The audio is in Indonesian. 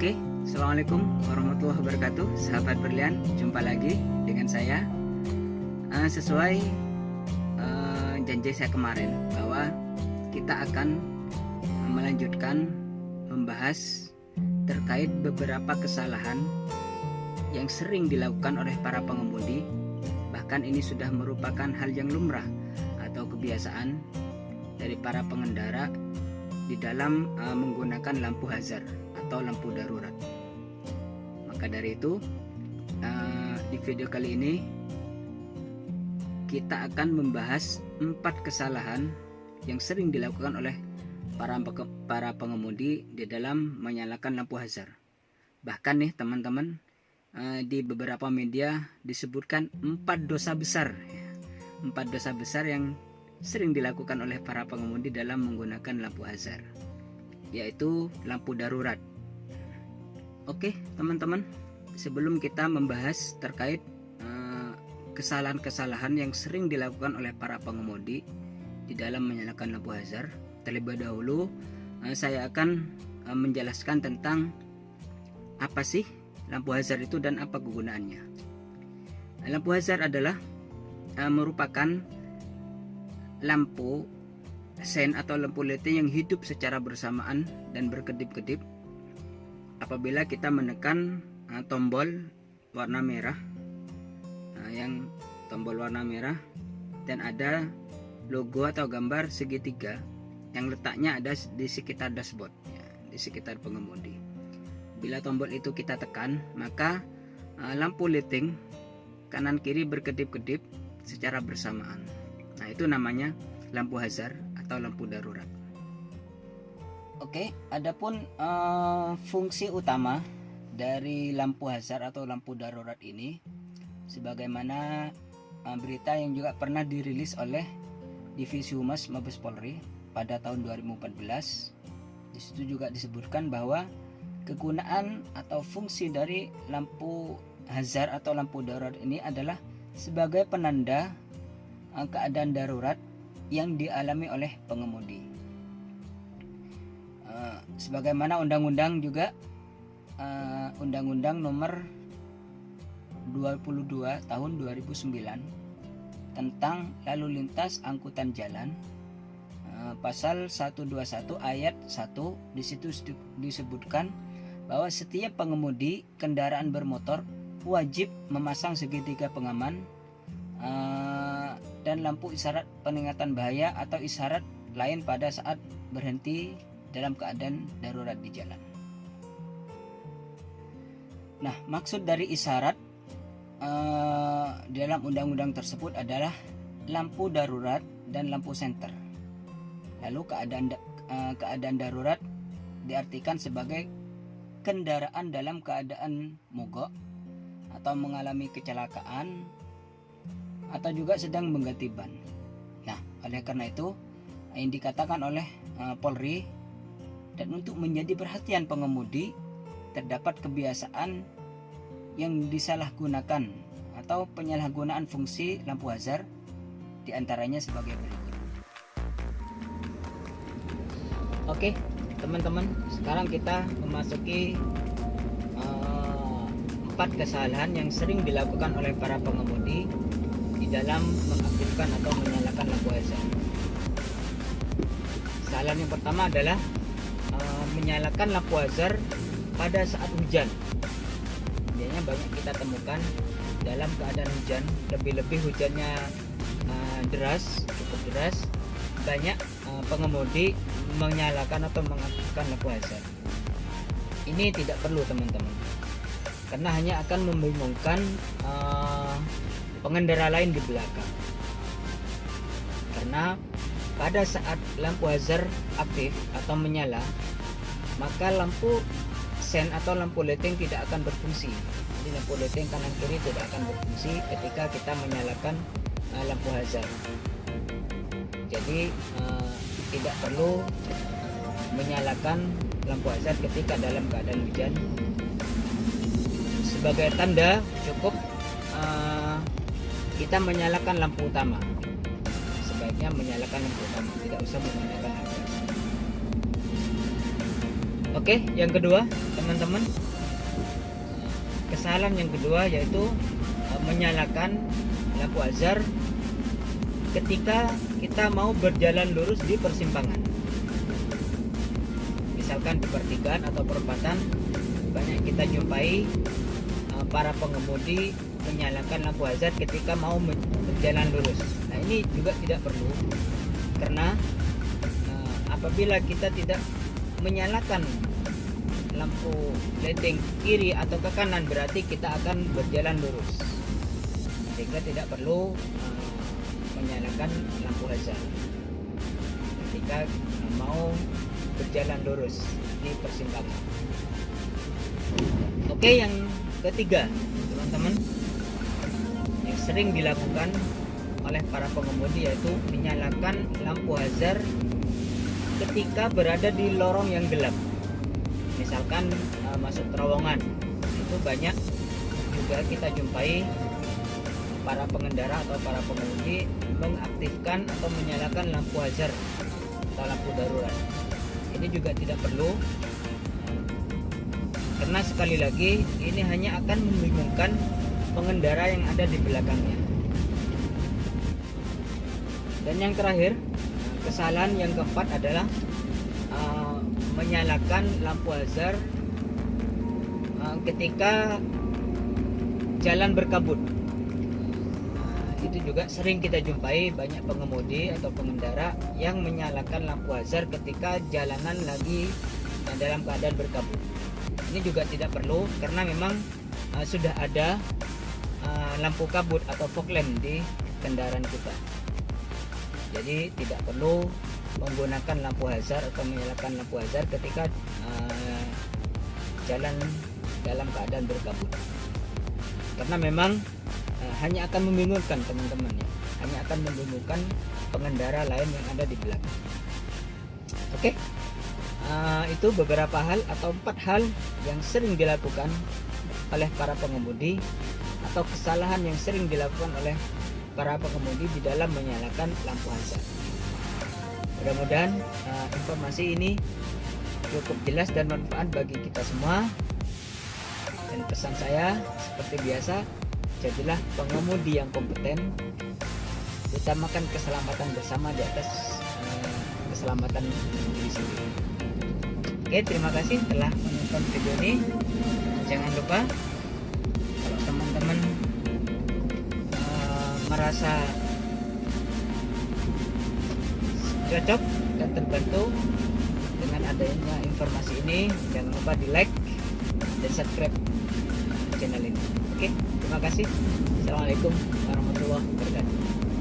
Oke, Assalamualaikum warahmatullahi wabarakatuh. Sahabat berlian, jumpa lagi dengan saya. Sesuai janji saya kemarin bahwa kita akan melanjutkan membahas terkait beberapa kesalahan yang sering dilakukan oleh para pengemudi. Bahkan ini sudah merupakan hal yang lumrah atau kebiasaan dari para pengendara di dalam menggunakan lampu hazard atau lampu darurat. Maka dari itu di video kali ini kita akan membahas 4 kesalahan yang sering dilakukan oleh para pengemudi di dalam menyalakan lampu hazard. Bahkan nih teman-teman, di beberapa media disebutkan 4 dosa besar, 4 dosa besar yang sering dilakukan oleh para pengemudi dalam menggunakan lampu hazard, yaitu lampu darurat. Oke teman-teman, sebelum kita membahas terkait kesalahan-kesalahan yang sering dilakukan oleh para pengemudi di dalam menyalakan lampu hazard, terlebih dahulu saya akan menjelaskan tentang apa sih lampu hazard itu dan apa kegunaannya. Lampu hazard adalah merupakan lampu sen atau lampu lighting yang hidup secara bersamaan dan berkedip-kedip apabila kita menekan tombol warna merah, yang tombol warna merah, dan ada logo atau gambar segitiga yang letaknya ada di sekitar dashboard, di sekitar pengemudi. Bila tombol itu kita tekan, maka lampu lighting kanan kiri berkedip-kedip secara bersamaan. Nah, itu namanya lampu hazard atau lampu darurat. Oke, adapun fungsi utama dari lampu hazard atau lampu darurat ini, sebagaimana berita yang juga pernah dirilis oleh Divisi Humas Mabes Polri pada tahun 2014. Di situ juga disebutkan bahwa kegunaan atau fungsi dari lampu hazard atau lampu darurat ini adalah sebagai penanda keadaan darurat yang dialami oleh pengemudi. Sebagaimana undang-undang juga Undang-Undang Nomor 22 tahun 2009 tentang lalu lintas angkutan jalan, pasal 121 ayat 1, di situ disebutkan bahwa setiap pengemudi kendaraan bermotor wajib memasang segitiga pengaman dan lampu isyarat peringatan bahaya atau isyarat lain pada saat berhenti dalam keadaan darurat di jalan. Nah, maksud dari isyarat dalam undang-undang tersebut adalah lampu darurat dan lampu senter. Lalu keadaan darurat diartikan sebagai kendaraan dalam keadaan mogok atau mengalami kecelakaan atau juga sedang mengganti ban. Nah, oleh karena itu yang dikatakan oleh Polri, dan untuk menjadi perhatian pengemudi, terdapat kebiasaan yang disalahgunakan atau penyalahgunaan fungsi lampu hazard, diantaranya sebagai berikut. Oke teman-teman, sekarang kita memasuki 4 kesalahan yang sering dilakukan oleh para pengemudi di dalam mengaktifkan atau menyalakan lampu hazard. Kesalahan yang pertama adalah menyalakan lampu hazard pada saat hujan. Biasanya banyak kita temukan dalam keadaan hujan, lebih-lebih hujannya cukup deras, banyak pengemudi menyalakan atau mengaktifkan lampu hazard. Ini tidak perlu teman-teman, karena hanya akan membingungkan pengendara lain di belakang. Karena pada saat lampu hazard aktif atau menyala, maka lampu sen atau lampu lighting tidak akan berfungsi. Jadi lampu lighting kanan kiri tidak akan berfungsi ketika kita menyalakan lampu hazard. Jadi tidak perlu menyalakan lampu hazard ketika dalam keadaan hujan. Sebagai tanda cukup kita menyalakan lampu utama. Sebaiknya menyalakan lampu utama, tidak usah menyalakan lampu hazard. Oke, yang kedua teman-teman, kesalahan yang kedua yaitu menyalakan lampu hazard ketika kita mau berjalan lurus di persimpangan. Misalkan di pertigaan atau perempatan, banyak kita jumpai para pengemudi menyalakan lampu hazard ketika mau berjalan lurus. Nah, ini juga tidak perlu, karena apabila kita tidak menyalakan lampu leading kiri atau ke kanan, berarti kita akan berjalan lurus, sehingga tidak perlu menyalakan lampu hazard ketika mau berjalan lurus di persimpangan. Oke, yang ketiga teman-teman, yang sering dilakukan oleh para pengemudi yaitu menyalakan lampu hazard ketika berada di lorong yang gelap. Misalkan masuk terowongan, itu banyak juga kita jumpai para pengendara atau para pengemudi mengaktifkan atau menyalakan lampu hazard atau lampu darurat. Ini juga tidak perlu, karena sekali lagi ini hanya akan membingungkan pengendara yang ada di belakangnya. Dan yang terakhir, kesalahan yang keempat adalah menyalakan lampu hazard ketika jalan berkabut. Itu juga sering kita jumpai banyak pengemudi atau pengendara yang menyalakan lampu hazard ketika jalanan lagi dalam keadaan berkabut. Ini juga tidak perlu, karena memang sudah ada lampu kabut atau fog lamp di kendaraan kita. Jadi tidak perlu menggunakan lampu hazard atau menyalakan lampu hazard ketika jalan dalam keadaan berkabut, karena memang hanya akan membingungkan teman-teman ya. Hanya akan membingungkan pengendara lain yang ada di belakang. Oke, itu beberapa hal atau 4 hal yang sering dilakukan oleh para pengemudi, atau kesalahan yang sering dilakukan oleh para pengemudi di dalam menyalakan lampu hazard. Mudah-mudahan informasi ini cukup jelas dan manfaat bagi kita semua. Dan pesan saya seperti biasa, jadilah pengemudi yang kompeten, utamakan keselamatan bersama di atas keselamatan diri sendiri. Oke, terima kasih telah menonton video ini. Jangan lupa, kalau teman-teman merasa cocok dan terbantu dengan adanya informasi ini, jangan lupa di like dan subscribe channel ini. Oke, terima kasih. Assalamualaikum warahmatullahi wabarakatuh.